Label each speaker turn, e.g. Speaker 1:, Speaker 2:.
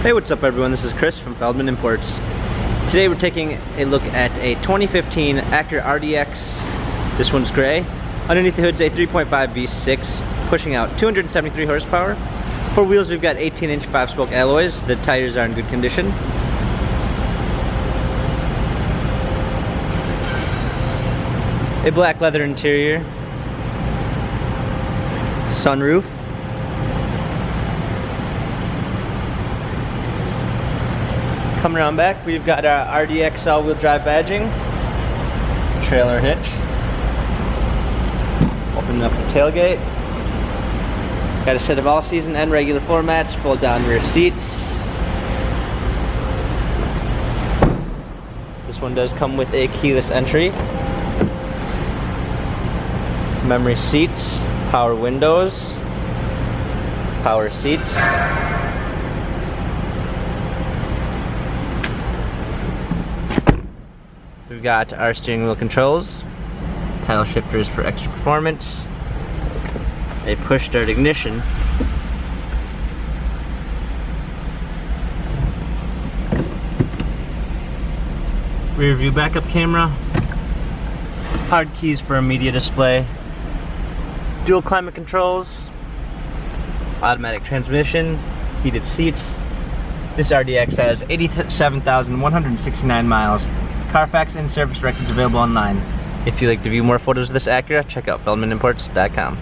Speaker 1: Hey, what's up everyone? This is Chris from Feldmann Imports. Today we're taking a look at a 2015 Acura RDX. This one's gray. Underneath the hood's a 3.5 V6, pushing out 273 horsepower. For wheels we've got 18-inch 5-spoke alloys. The tires are in good condition. A black leather interior. Sunroof. Coming around back, we've got our RDX all-wheel drive badging, trailer hitch, opening up the tailgate, got a set of all-season and regular floor mats, fold-down rear seats. This one does come with a keyless entry, memory seats, power windows, power seats. We've got our steering wheel controls, paddle shifters for extra performance, a push start ignition, rear view backup camera, hard keys for a media display, dual climate controls, automatic transmission, heated seats. This RDX has 87,169 miles. Carfax and service records available online. If you'd like to view more photos of this Acura, check out feldmanimports.com.